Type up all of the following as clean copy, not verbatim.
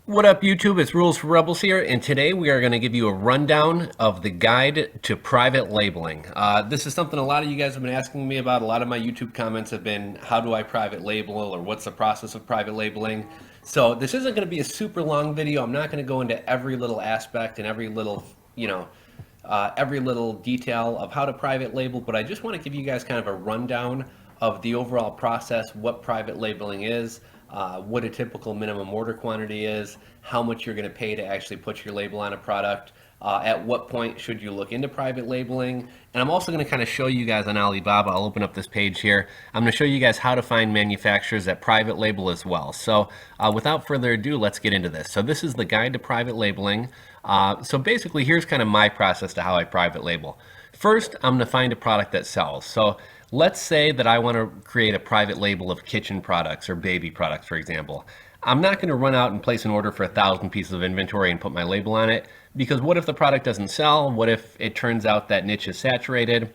What up, YouTube? It's Rules for Rebels here, and today we are going to give you a rundown of the guide to private labeling. This is something a lot of you guys have been asking me about. A lot of my YouTube comments have been, how do I private label, or what's the process of private labeling? So this isn't going to be a super long video. I'm not going to go into every little aspect and every little, every little detail of how to private label, but I just want to give you guys kind of a rundown of the overall process, what private labeling is, what a typical minimum order quantity is, how much you're going to pay to actually put your label on a product, at what point should you look into private labeling, and I'm also going to kind of show you guys on Alibaba. I'll open up this page here. I'm going to show you guys how to find manufacturers that private label as well. So without further ado, let's get into this. So this is the guide to private labeling. So basically, here's kind of my process to how I private label. First, I'm going to find a product that sells. So let's say that I want to create a private label of kitchen products or baby products, for example. I'm not going to run out and place an order for 1,000 pieces of inventory and put my label on it, because what if the product doesn't sell? What if it turns out that niche is saturated?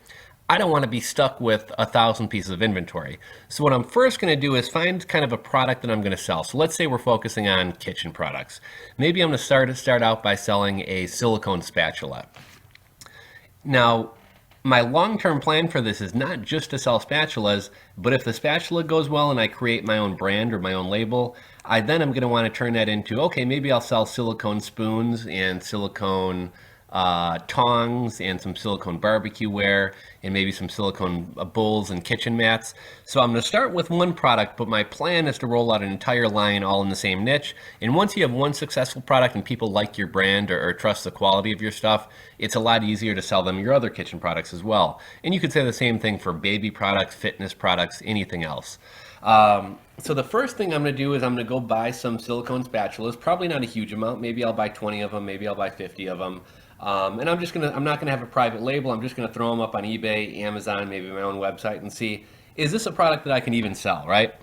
I don't want to be stuck with 1,000 pieces of inventory. So what I'm first going to do is find kind of a product that I'm going to sell. So let's say we're focusing on kitchen products. Maybe I'm going to start out by selling a silicone spatula. Now, my long-term plan for this is not just to sell spatulas, but if the spatula goes well and I create my own brand or my own label, then I'm going to want to turn that into, okay, maybe I'll sell silicone spoons and silicone tongs and some silicone barbecue ware and maybe some silicone bowls and kitchen mats. So I'm going to start with one product, but my plan is to roll out an entire line all in the same niche. And once you have one successful product and people like your brand or trust the quality of your stuff, it's a lot easier to sell them your other kitchen products as well. And you could say the same thing for baby products, fitness products, anything else. So the first thing I'm going to do is I'm going to go buy some silicone spatulas, probably not a huge amount. Maybe I'll buy 20 of them, maybe I'll buy 50 of them. And I'm not gonna have a private label. I'm just gonna throw them up on eBay, Amazon, maybe my own website, and see, is this a product that I can even sell, right?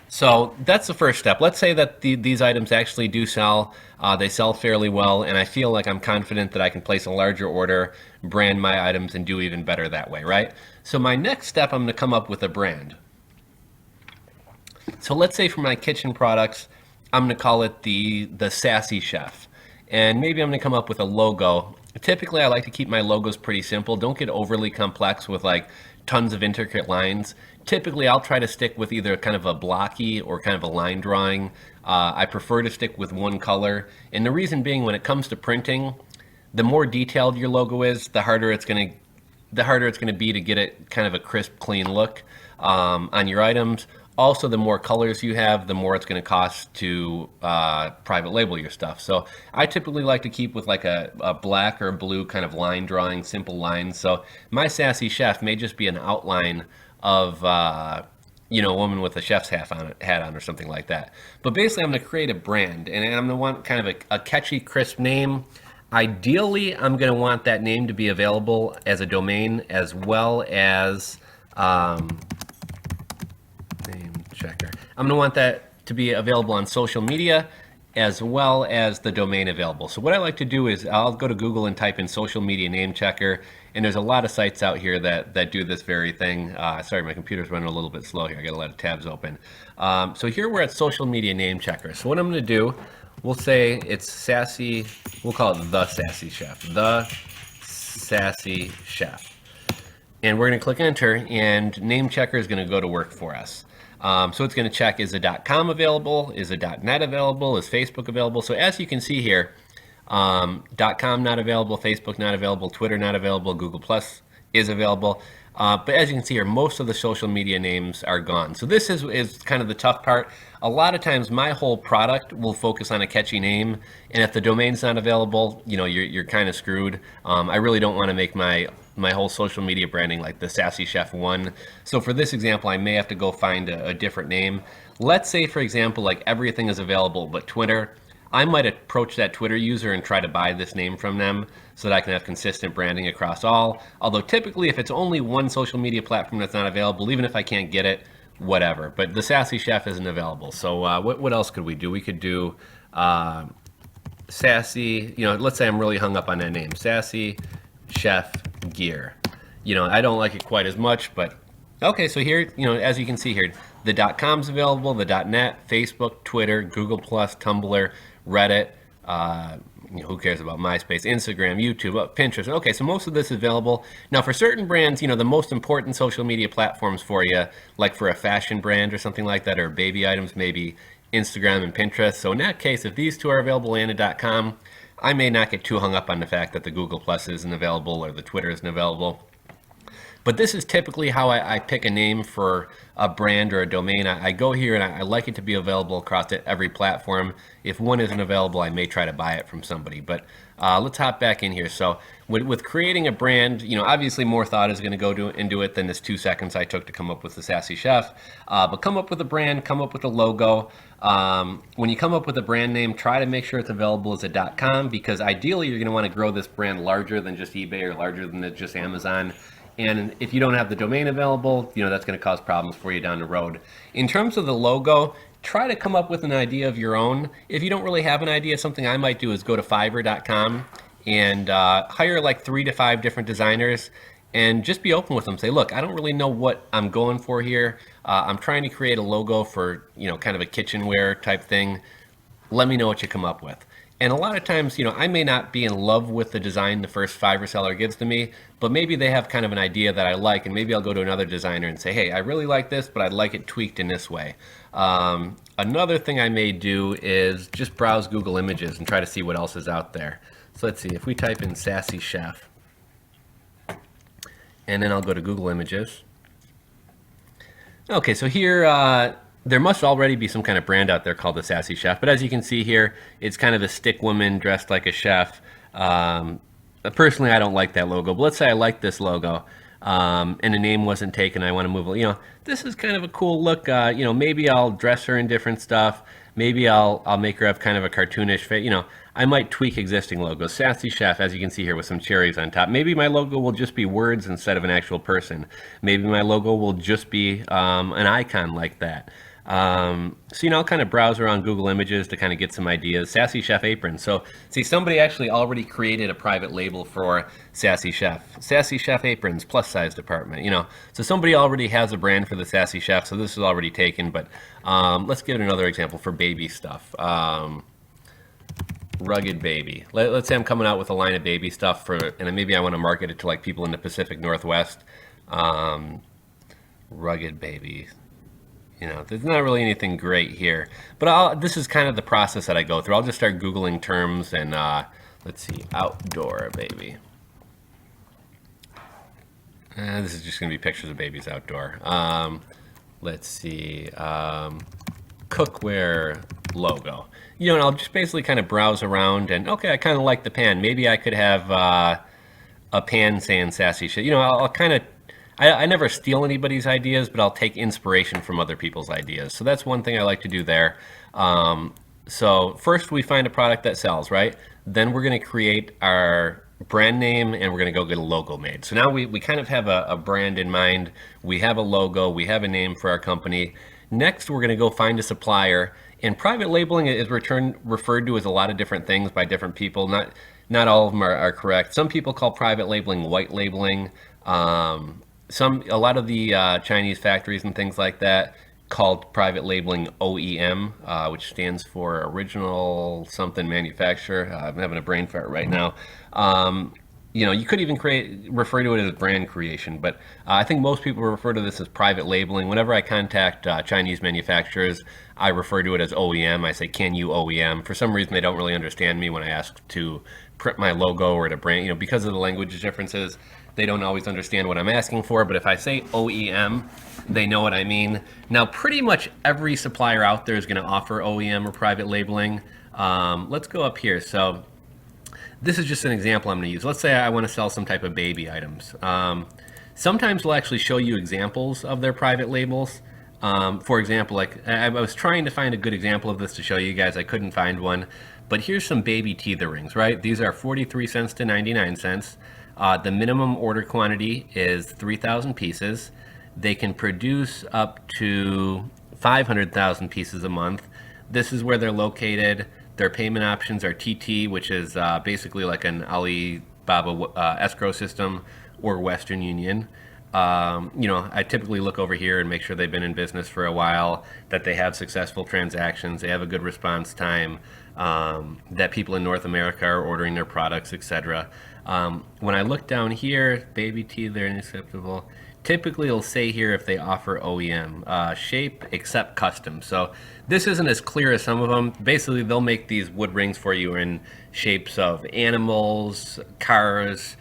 So that's the first step. Let's say that these items actually do sell. They sell fairly well, and I feel like I'm confident that I can place a larger order, brand my items, and do even better that way, right? So my next step, I'm gonna come up with a brand. So let's say for my kitchen products, I'm gonna call it the Sassy Chef. And maybe I'm going to come up with a logo. Typically, I like to keep my logos pretty simple. Don't get overly complex with like tons of intricate lines. Typically, I'll try to stick with either kind of a blocky or kind of a line drawing. I prefer to stick with one color. And the reason being, when it comes to printing, the more detailed your logo is, the harder it's going to be to get it kind of a crisp, clean look on your items. Also, the more colors you have, the more it's going to cost to private label your stuff. So I typically like to keep with like a black or blue kind of line drawing, simple lines. So my Sassy Chef may just be an outline of a woman with a chef's hat on or something like that. But basically, I'm going to create a brand, and I'm going to want kind of a catchy, crisp name. Ideally, I'm going to want that name to be available as a domain as well as name checker. I'm going to want that to be available on social media as well as the domain available. So what I like to do is I'll go to Google and type in social media name checker, and there's a lot of sites out here that do this very thing. Sorry, my computer's running a little bit slow here. I got a lot of tabs open. So here we're at social media name checker. So what I'm going to do, we'll say it's Sassy, we'll call it the Sassy Chef. The Sassy Chef. And we're going to click enter, and name checker is going to go to work for us. So it's going to check, is a .com available? Is a .net available? Is Facebook available? So as you can see here, .com not available, Facebook not available, Twitter not available, Google Plus is available. But as you can see here, most of the social media names are gone. So this is kind of the tough part. A lot of times my whole product will focus on a catchy name, and if the domain's not available, you're kind of screwed. I really don't want to make my whole social media branding like the Sassy Chef 1. So for this example, I may have to go find a different name. Let's say, for example, like everything is available but Twitter. I might approach that Twitter user and try to buy this name from them so that I can have consistent branding across all. Although typically, if it's only one social media platform that's not available, even if I can't get it, whatever. But the Sassy Chef isn't available. So what else could we do? We could do Sassy, let's say I'm really hung up on that name, Sassy Chef Gear. I don't like it quite as much, but okay, so here, as you can see here, The .com's available, the .net, Facebook, Twitter, Google+, Tumblr, Reddit, who cares about MySpace, Instagram, YouTube, Pinterest. Okay, so most of this is available. Now, for certain brands, the most important social media platforms for you, like for a fashion brand or something like that, or baby items, maybe Instagram and Pinterest. So in that case, if these two are available and a .com, I may not get too hung up on the fact that the Google Plus isn't available or the Twitter isn't available. But this is typically how I pick a name for a brand or a domain. I go here and I like it to be available across every platform. If one isn't available, I may try to buy it from somebody. But let's hop back in here. So with creating a brand, obviously more thought is going to go into it than this 2 seconds I took to come up with the Sassy Chef. But come up with a brand, come up with a logo. When you come up with a brand name, try to make sure it's available as a .com, because ideally you're going to want to grow this brand larger than just eBay or larger than just Amazon. And if you don't have the domain available, that's going to cause problems for you down the road. In terms of the logo, try to come up with an idea of your own. If you don't really have an idea, something I might do is go to Fiverr.com and hire like 3 to 5 different designers and just be open with them. Say, look, I don't really know what I'm going for here. I'm trying to create a logo for, kind of a kitchenware type thing. Let me know what you come up with. And a lot of times, I may not be in love with the design the first Fiverr seller gives to me, but maybe they have kind of an idea that I like, and maybe I'll go to another designer and say, hey, I really like this, but I'd like it tweaked in this way. Another thing I may do is just browse Google Images and try to see what else is out there. So let's see, if we type in Sassy Chef, and then I'll go to Google Images. Okay, so here, there must already be some kind of brand out there called the Sassy Chef, but as you can see here, it's kind of a stick woman dressed like a chef. Personally, I don't like that logo, but let's say I like this logo, and the name wasn't taken. I want to move. This is kind of a cool look. Maybe I'll dress her in different stuff. Maybe I'll make her have kind of a cartoonish face. I might tweak existing logos. Sassy Chef, as you can see here, with some cherries on top. Maybe my logo will just be words instead of an actual person. Maybe my logo will just be an icon like that. So, I'll kind of browse around Google Images to kind of get some ideas. Sassy Chef apron. So, see, somebody actually already created a private label for Sassy Chef. Sassy Chef aprons, plus size department, So somebody already has a brand for the Sassy Chef, so this is already taken. But let's give it another example for baby stuff. Rugged Baby. Let's say I'm coming out with a line of baby stuff and maybe I want to market it to like people in the Pacific Northwest. Rugged Baby. There's not really anything great here, but this is kind of the process that I go through. I'll just start Googling terms and let's see, outdoor baby. This is just going to be pictures of babies outdoor. Let's see, cookware logo. And I'll just basically kind of browse around and, okay, I kind of like the pan. Maybe I could have a pan saying Sassy Chef. I'll kind of, I never steal anybody's ideas, but I'll take inspiration from other people's ideas. So that's one thing I like to do there. So first we find a product that sells, right? Then we're going to create our brand name and we're going to go get a logo made. So now we kind of have a brand in mind. We have a logo. We have a name for our company. Next, we're going to go find a supplier. And private labeling is referred to as a lot of different things by different people. Not all of them are correct. Some people call private labeling white labeling. A lot of the Chinese factories and things like that called private labeling OEM, which stands for original something manufacturer. I'm having a brain fart right now. You could even refer to it as brand creation, but I think most people refer to this as private labeling. Whenever I contact Chinese manufacturers, I refer to it as OEM. I say, can you OEM? For some reason, they don't really understand me when I ask to print my logo or to brand, because of the language differences. They don't always understand what I'm asking for, but if I say OEM, they know what I mean. Now, pretty much every supplier out there is going to offer OEM or private labeling. Let's go up here. So this is just an example I'm going to use. Let's say I want to sell some type of baby items. Sometimes they'll actually show you examples of their private labels. For example, like I was trying to find a good example of this to show you guys. I couldn't find one. But here's some baby teether rings, right? These are 43 cents to 99 cents. The minimum order quantity is 3,000 pieces. They can produce up to 500,000 pieces a month. This is where they're located. Their payment options are TT, which is basically like an Alibaba escrow system, or Western Union. I typically look over here and make sure they've been in business for a while, that they have successful transactions, they have a good response time, that people in North America are ordering their products, etc. When I look down here, baby teeth, they're unacceptable. Typically, it'll say here if they offer OEM shape except custom. So this isn't as clear as some of them. Basically, they'll make these wood rings for you in shapes of animals, cars,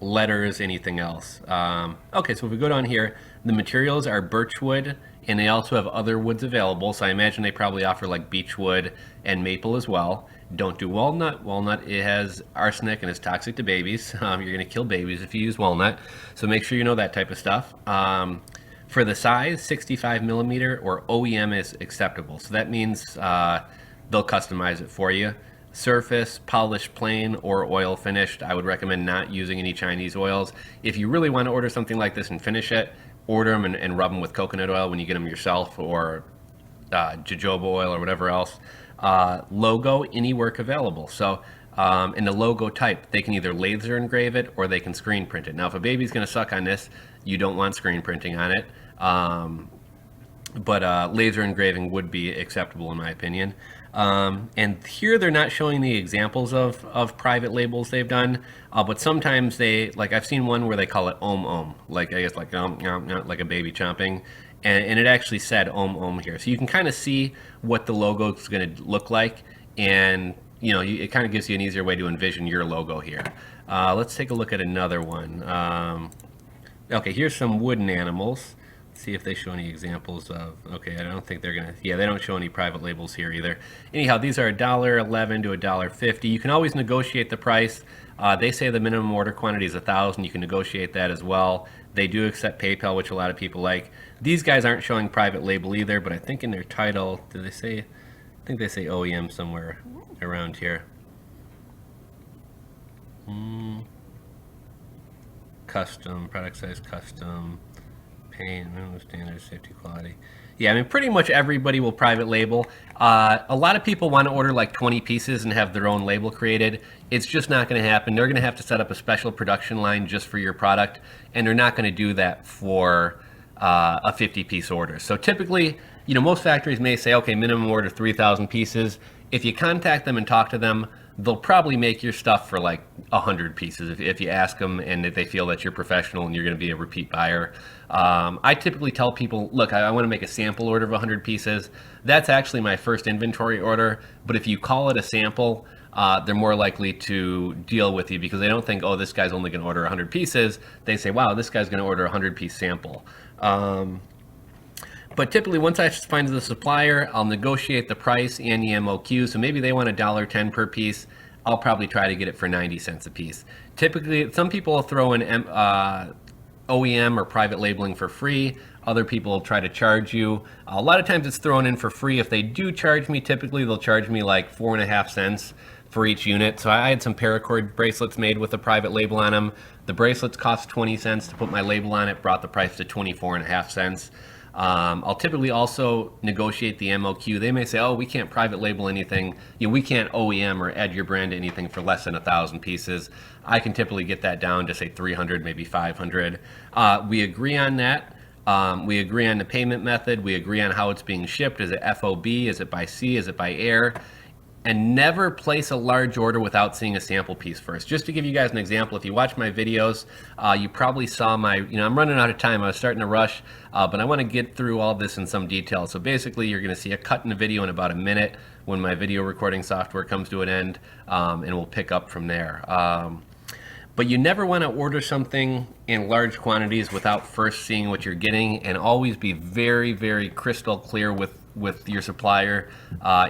letters, anything else. Okay, so if we go down here, the materials are birchwood, and they also have other woods available. So I imagine they probably offer like beechwood and maple as well. Don't do walnut. Walnut, it has arsenic and is toxic to babies. You're going to kill babies if you use walnut. So make sure you know that type of stuff. For the size, 65 millimeter or OEM is acceptable. So that means they'll customize it for you. Surface, polished plain, or oil finished. I would recommend not using any Chinese oils. If you really want to order something like this and finish it, order them and rub them with coconut oil when you get them yourself, or jojoba oil or whatever else. Logo, any work available. So in the logo type, they can either laser engrave it or they can screen print it. Now, if a baby's going to suck on this, you don't want screen printing on it. But laser engraving would be acceptable in my opinion. And here they're not showing the examples of private labels they've done, but sometimes I've seen one where they call it om, like I guess like like a baby chomping, and it actually said om here. So you can kind of see what the logo is going to look like, and it kind of gives you an easier way to envision your logo here. Let's take a look at another one. Okay, here's some wooden animals. See if they show any examples of, okay, I don't think they're gonna, yeah, they don't show any private labels here either. Anyhow, these are $1.11 to $1.50. You can always negotiate the price. They say the minimum order quantity is 1,000. You can negotiate that as well. They do accept PayPal, which a lot of people like. These guys aren't showing private label either, but I think in their title, do they say, I think they say OEM somewhere around here. Custom, product size custom. Paint, minimum standard, safety, quality. Yeah, I mean, pretty much everybody will private label. A lot of people want to order like 20 pieces and have their own label created. It's just not going to happen. They're going to have to set up a special production line just for your product, and they're not going to do that for a 50-piece order. So typically, most factories may say, okay, minimum order 3,000 pieces. If you contact them and talk to them, they'll probably make your stuff for like 100 pieces if you ask them and if they feel that you're professional and you're going to be a repeat buyer. I typically tell people, look, I want to make a sample order of 100 pieces. That's actually my first inventory order, but if you call it a sample, they're more likely to deal with you because they don't think, oh, this guy's only going to order 100 pieces. They say, wow, this guy's going to order a 100-piece sample. But typically, once I find the supplier, I'll negotiate the price and the MOQ. So maybe they want $1.10 per piece. I'll probably try to get it for 90 cents a piece. Typically, some people will throw in OEM or private labeling for free. Other people will try to charge you. A lot of times it's thrown in for free. If they do charge me, typically they'll charge me like 4.5 cents for each unit. So I had some paracord bracelets made with a private label on them. The bracelets cost 20 cents to put my label on it, brought the price to 24.5 cents. I'll typically also negotiate the MOQ. They may say, oh, we can't private label anything. We can't OEM or add your brand to anything for less than 1,000 pieces. I can typically get that down to say 300, maybe 500. We agree on that. We agree on the payment method. We agree on how it's being shipped. Is it FOB? Is it by sea? Is it by air? And never place a large order without seeing a sample piece first. Just to give you guys an example, if you watch my videos, you probably saw I'm running out of time. I was starting to rush, but I want to get through all this in some detail. So basically, you're going to see a cut in the video in about a minute when my video recording software comes to an end, and we'll pick up from there. But you never want to order something in large quantities without first seeing what you're getting, and always be very, very crystal clear with your supplier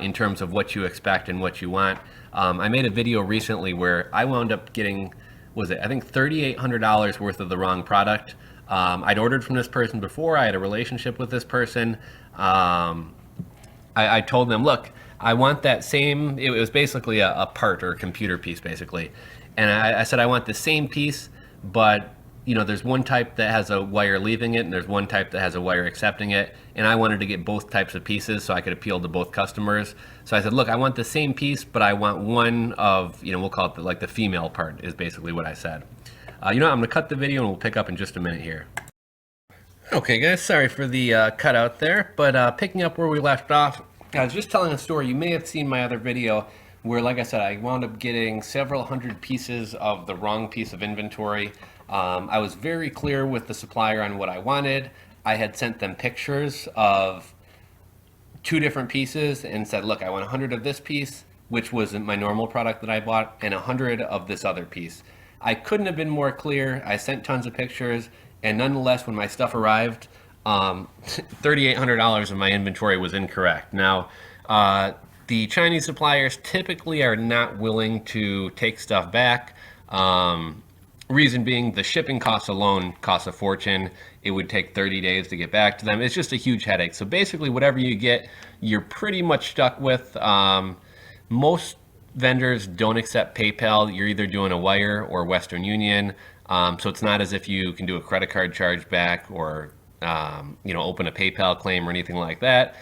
in terms of what you expect and what you want. I made a video recently where I wound up getting, I think $3,800 worth of the wrong product. I'd ordered from this person before. I had a relationship with this person. I told them, look, I want that same, it was basically a part or a computer piece basically. And I said, I want the same piece, but there's one type that has a wire leaving it and there's one type that has a wire accepting it. And I wanted to get both types of pieces so I could appeal to both customers. So I said, look, I want the same piece, but I want one of, we'll call it like the female part is basically what I said. You know what, I'm going to cut the video and we'll pick up in just a minute here. Okay, guys, sorry for the cutout there, but picking up where we left off, I was just telling a story. You may have seen my other video where, like I said, I wound up getting several hundred pieces of the wrong piece of inventory. I was very clear with the supplier on what I wanted. I had sent them pictures of 2 different pieces and said, look, I want 100 of this piece, which was my normal product that I bought, and 100 of this other piece. I couldn't have been more clear. I sent tons of pictures, and nonetheless, when my stuff arrived, $3,800 of my inventory was incorrect. Now, the Chinese suppliers typically are not willing to take stuff back. Reason being, the shipping costs alone costs a fortune. It would take 30 days to get back to them. It's just a huge headache. So basically, whatever you get, you're pretty much stuck with. Most vendors don't accept PayPal. You're either doing a wire or Western Union. So it's not as if you can do a credit card charge back or open a PayPal claim or anything like that.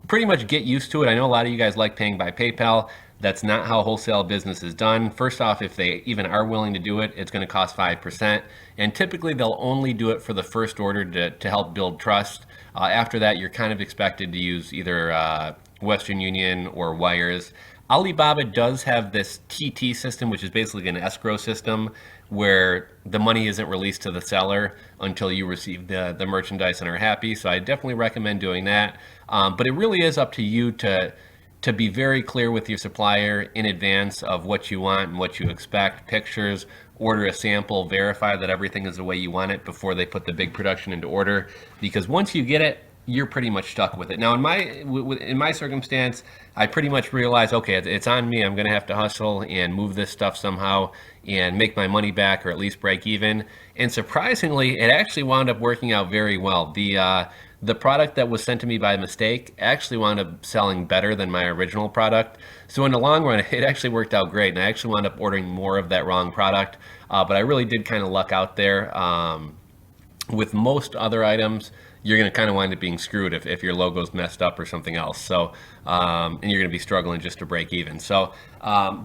Pretty much get used to it. I know a lot of you guys like paying by PayPal. That's not how wholesale business is done. First off, if they even are willing to do it, it's going to cost 5%. And typically they'll only do it for the first order to help build trust. After that, you're kind of expected to use either Western Union or wires. Alibaba does have this TT system, which is basically an escrow system where the money isn't released to the seller until you receive the merchandise and are happy. So I definitely recommend doing that. But it really is up to you to be very clear with your supplier in advance of what you want and what you expect. Pictures, order a sample, verify that everything is the way you want it before they put the big production into order. Because once you get it, you're pretty much stuck with it. Now, in my circumstance, I pretty much realized, okay, it's on me. I'm going to have to hustle and move this stuff somehow and make my money back or at least break even. And surprisingly, it actually wound up working out very well. The product that was sent to me by mistake actually wound up selling better than my original product. So in the long run, it actually worked out great. And I actually wound up ordering more of that wrong product. But I really did kind of luck out there. With most other items, you're going to kind of wind up being screwed if your logo's messed up or something else. So, and you're going to be struggling just to break even. So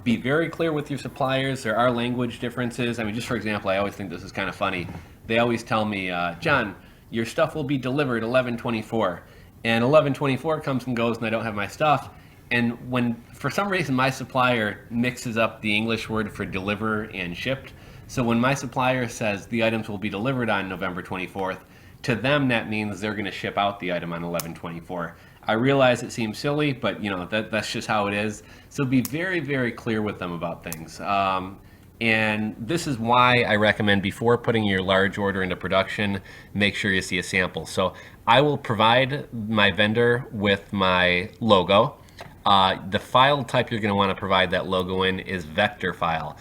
be very clear with your suppliers. There are language differences. I mean, just for example, I always think this is kind of funny. They always tell me, John, your stuff will be delivered 11/24. And 11/24 comes and goes and I don't have my stuff. And when, for some reason, my supplier mixes up the English word for deliver and shipped. So when my supplier says the items will be delivered on November 24th, to them that means they're going to ship out the item on 11/24. I realize it seems silly, but that's just how it is. So be very, very clear with them about things. And this is why I recommend before putting your large order into production, make sure you see a sample. So I will provide my vendor with my logo. The file type you're going to want to provide that logo in is vector file.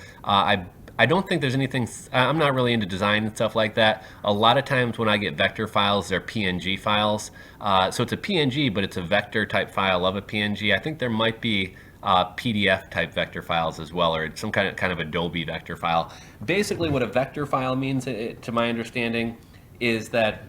I don't think there's anything, I'm not really into design and stuff like that. A lot of times when I get vector files, they're PNG files. So it's a PNG, but it's a vector type file of a PNG. I think there might be PDF type vector files as well, or some kind of Adobe vector file. Basically what a vector file means, to my understanding, is that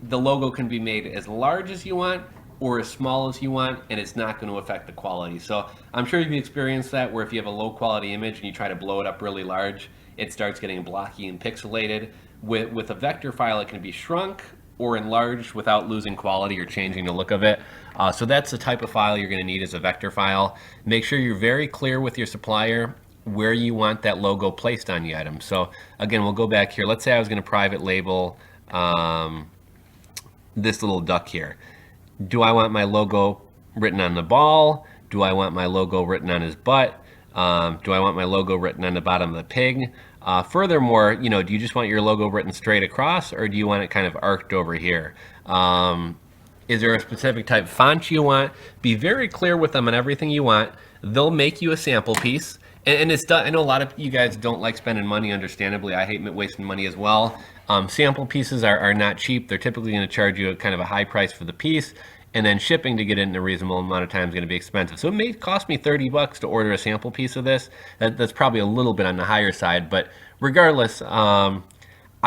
the logo can be made as large as you want or as small as you want, and it's not going to affect the quality. So I'm sure you've experienced that, where if you have a low quality image and you try to blow it up really large, it starts getting blocky and pixelated. With a vector file, it can be shrunk or enlarged without losing quality or changing the look of it. So that's the type of file you're going to need as a vector file. Make sure you're very clear with your supplier where you want that logo placed on the item. So again, we'll go back here. Let's say I was going to private label this little duck here. Do I want my logo written on the ball? Do I want my logo written on his butt? Do I want my logo written on the bottom of the pig? Furthermore, do you just want your logo written straight across, or do you want it kind of arced over here? Is there a specific type of font you want? Be very clear with them on everything you want. They'll make you a sample piece. And it's done. I know a lot of you guys don't like spending money, understandably. I hate wasting money as well. Sample pieces are not cheap. They're typically going to charge you a kind of a high price for the piece, and then shipping to get it in a reasonable amount of time is going to be expensive. So it may cost me $30 to order a sample piece of this. That's probably a little bit on the higher side, but regardless, I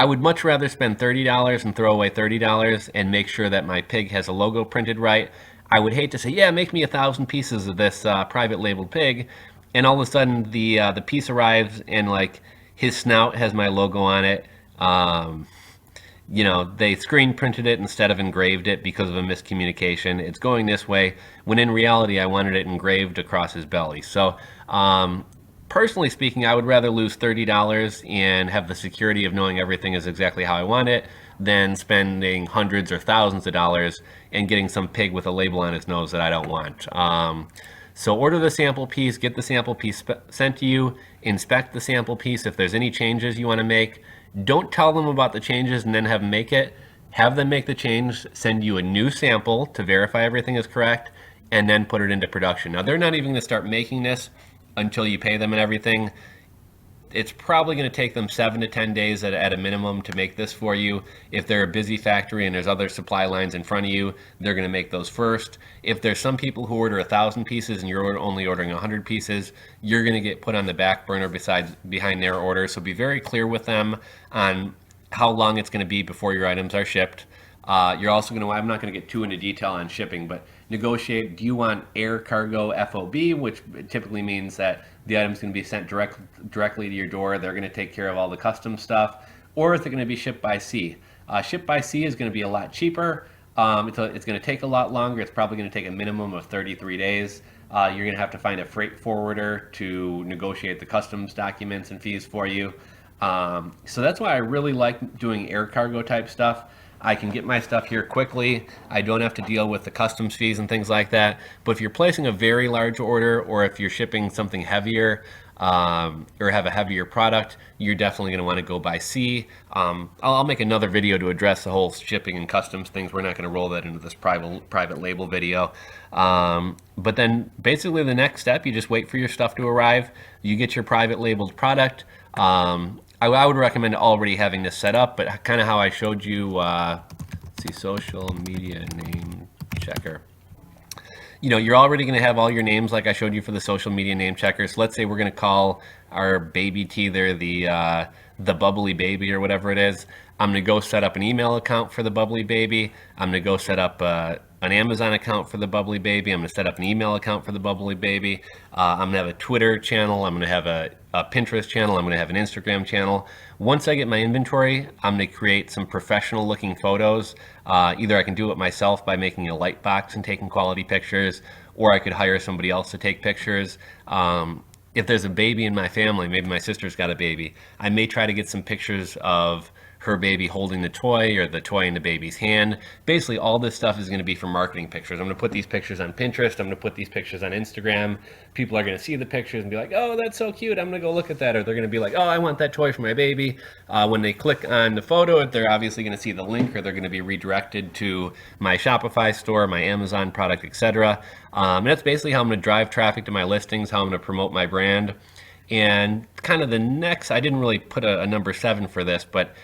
would much rather spend $30 and throw away $30 and make sure that my pig has a logo printed right. I would hate to say, yeah, make me 1,000 pieces of this private labeled pig, and all of a sudden the piece arrives and like His snout has my logo on it. You know, they screen printed it instead of engraved it because of a miscommunication. It's going this way, when in reality, I wanted it engraved across his belly. So, personally speaking, I would rather lose $30 and have the security of knowing everything is exactly how I want it than spending hundreds or thousands of dollars and getting some pig with a label on his nose that I don't want. So order the sample piece, get the sample piece sent to you, inspect the sample piece. If there's any changes you want to make, don't tell them about the changes and then have them make it. Have them make the change, send you a new sample to verify everything is correct, and then put it into production. Now, they're not even going to start making this until you pay them and everything. It's probably going to take them 7 to 10 days at a minimum to make this for you. If they're a busy factory and there's other supply lines in front of you, they're going to make those first. If there's some people who order 1,000 pieces and you're only ordering 100 pieces, you're going to get put on the back burner behind their order. So be very clear with them on how long it's going to be before your items are shipped. You're also going to, I'm not going to get too into detail on shipping, but negotiate, do you want air cargo FOB, which typically means that the item's going to be sent directly to your door. They're going to take care of all the custom stuff. Or is it going to be shipped by sea? Shipped by sea is going to be a lot cheaper. It's going to take a lot longer. It's probably going to take a minimum of 33 days. You're going to have to find a freight forwarder to negotiate the customs documents and fees for you. So that's why I really like doing air cargo type stuff. I can get my stuff here quickly. I don't have to deal with the customs fees and things like that. But if you're placing a very large order, or if you're shipping something heavier, or have a heavier product, you're definitely going to want to go by sea. I'll make another video to address the whole shipping and customs things. We're not going to roll that into this private label video. But then basically the next step, you just wait for your stuff to arrive. You get your private labeled product. I would recommend already having this set up, but kind of how I showed you, let's see, social media name checker. You know, you're already going to have all your names like I showed you for the social media name checker. So let's say we're going to call our baby teether the bubbly baby or whatever it is. I'm going to go set up an email account for the bubbly baby. I'm going to go set up an Amazon account for the bubbly baby. I'm going to set up an email account for the bubbly baby. I'm going to have a Twitter channel. I'm going to have a Pinterest channel. I'm going to have an Instagram channel. Once I get my inventory, I'm going to create some professional looking photos. Either I can do it myself by making a light box and taking quality pictures, or I could hire somebody else to take pictures. If there's a baby in my family, maybe my sister's got a baby, I may try to get some pictures of her baby holding the toy, or the toy in the baby's hand. Basically, all this stuff is going to be for marketing pictures. I'm going to put these pictures on Pinterest. I'm going to put these pictures on Instagram. People are going to see the pictures and be like, oh, that's so cute. I'm going to go look at that. Or they're going to be like, oh, I want that toy for my baby. When they click on the photo, they're obviously going to see the link, or they're going to be redirected to my Shopify store, my Amazon product, etc. And that's basically how I'm going to drive traffic to my listings, how I'm going to promote my brand. And kind of the next, I didn't really put a number 7 for this, but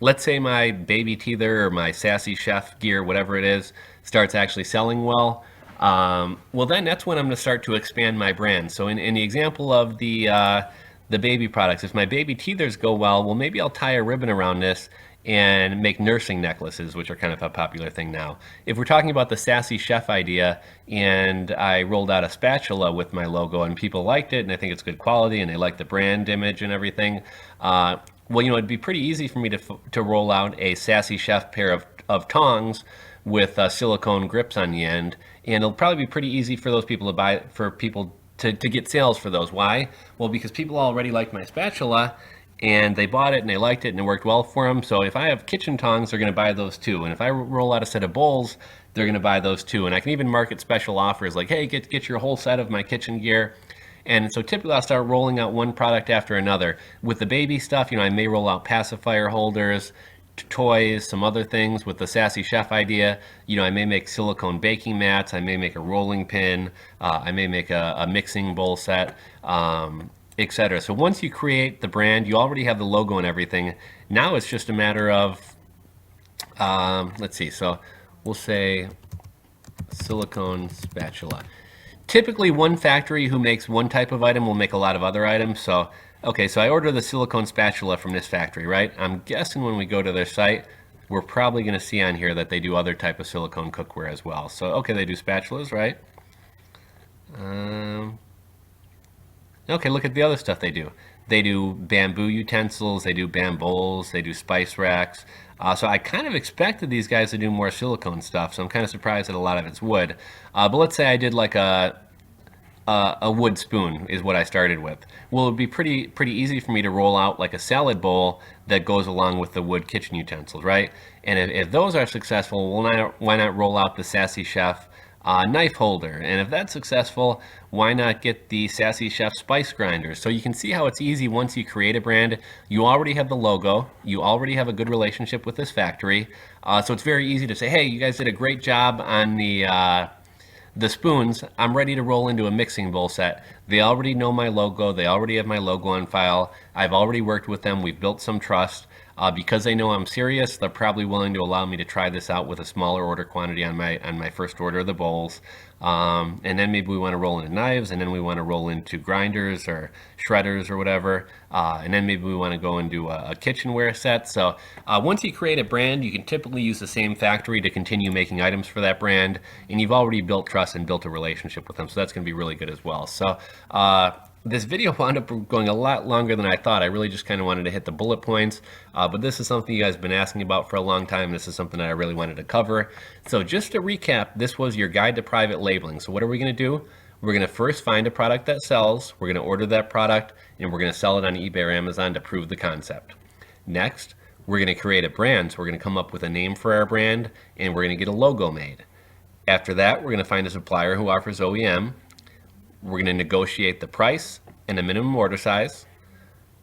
let's say my baby teether or my sassy chef gear, whatever it is, starts actually selling well. Well, then that's when I'm going to start to expand my brand. So in the example of the baby products, if my baby teethers go well, maybe I'll tie a ribbon around this and make nursing necklaces, which are kind of a popular thing now. If we're talking about the sassy chef idea, and I rolled out a spatula with my logo and people liked it and I think it's good quality and they like the brand image and everything, well, you know, it'd be pretty easy for me to roll out a sassy chef pair of tongs with silicone grips on the end, and it'll probably be pretty easy for those people to buy, for people to get sales for those. Why? Well, because people already like my spatula, and they bought it and they liked it and it worked well for them. So if I have kitchen tongs, they're going to buy those too. And if I roll out a set of bowls, they're going to buy those too. And I can even market special offers like, hey, get your whole set of my kitchen gear. And so typically I'll start rolling out one product after another. With the baby stuff, you know, I may roll out pacifier holders, toys, some other things. With the sassy chef idea, you know, I may make silicone baking mats, I may make a rolling pin, I may make a mixing bowl set, etc. So once you create the brand, you already have the logo and everything. Now it's just a matter of, let's see, so we'll say silicone spatula. Typically one factory who makes one type of item will make a lot of other items. So, okay, so I order the silicone spatula from this factory, right? I'm guessing when we go to their site, we're probably going to see on here that they do other type of silicone cookware as well. So, okay, they do spatulas, right? Okay, look at the other stuff they do. They do bamboo utensils, they do bamboos, they do spice racks. So I kind of expected these guys to do more silicone stuff, so I'm kind of surprised that a lot of it's wood. But let's say I did like a wood spoon is what I started with. Well, it would be pretty easy for me to roll out like a salad bowl that goes along with the wood kitchen utensils, right? And if those are successful, why not roll out the Sassy Chef knife holder? And if that's successful, why not get the Sassy Chef spice grinder? So you can see how it's easy once you create a brand. You already have the logo. You already have a good relationship with this factory. So it's very easy to say, hey, you guys did a great job on the spoons. I'm ready to roll into a mixing bowl set. They already know my logo. They already have my logo on file. I've already worked with them. We've built some trust. Because they know I'm serious, they're probably willing to allow me to try this out with a smaller order quantity on my first order of the bowls. And then maybe we want to roll into knives, and then we want to roll into grinders or shredders or whatever. And then maybe we want to go into a kitchenware set. So once you create a brand, you can typically use the same factory to continue making items for that brand. And you've already built trust and built a relationship with them. So that's going to be really good as well. So this video wound up going a lot longer than I thought. I really just kind of wanted to hit the bullet points, but this is something you guys have been asking about for a long time. This is something that I really wanted to cover. So just to recap, this was your guide to private labeling. So what are we going to do? We're going to first find a product that sells. We're going to order that product, and we're going to sell it on eBay or Amazon to prove the concept. Next, we're going to create a brand. So we're going to come up with a name for our brand, and we're going to get a logo made. After that, we're going to find a supplier who offers OEM. We're going to negotiate the price and the minimum order size.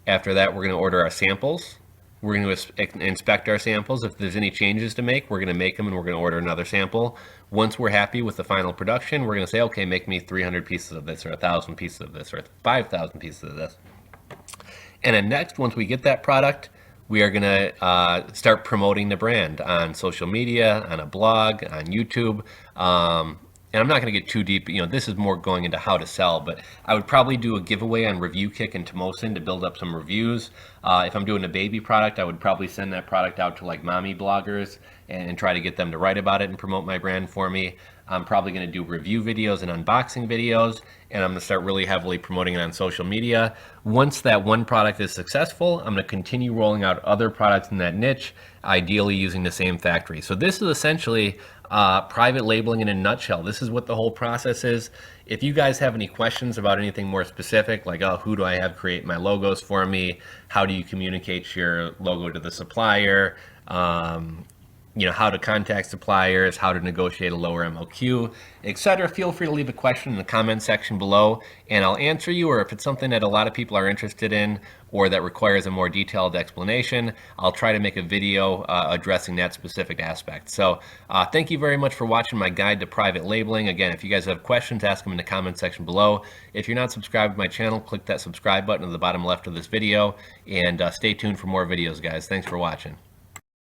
After that, we're going to order our samples. We're going to inspect our samples. If there's any changes to make, we're going to make them and we're going to order another sample. Once we're happy with the final production, we're going to say, okay, make me 300 pieces of this or 1,000 pieces of this or 5,000 pieces of this. And then next, once we get that product, we are going to start promoting the brand on social media, on a blog, on YouTube. And I'm not going to get too deep, this is more going into how to sell, but I would probably do a giveaway on Review Kick and Tomosin to build up some reviews. If I'm doing a baby product, I would probably send that product out to like mommy bloggers and try to get them to write about it and promote my brand for me. I'm probably going to do review videos and unboxing videos, and I'm going to start really heavily promoting it on social media. Once that one product is successful, I'm going to continue rolling out other products in that niche, ideally using the same factory. So this is essentially private labeling in a nutshell. This is what the whole process is. If you guys have any questions about anything more specific, like, oh, who do I have create my logos for me? How do you communicate your logo to the supplier? How to contact suppliers, how to negotiate a lower MOQ, etc. Feel free to leave a question in the comment section below and I'll answer you, or if it's something that a lot of people are interested in or that requires a more detailed explanation, I'll try to make a video addressing that specific aspect. So thank you very much for watching my guide to private labeling. Again, if you guys have questions, ask them in the comment section below. If you're not subscribed to my channel, click that subscribe button at the bottom left of this video and stay tuned for more videos, guys. Thanks for watching.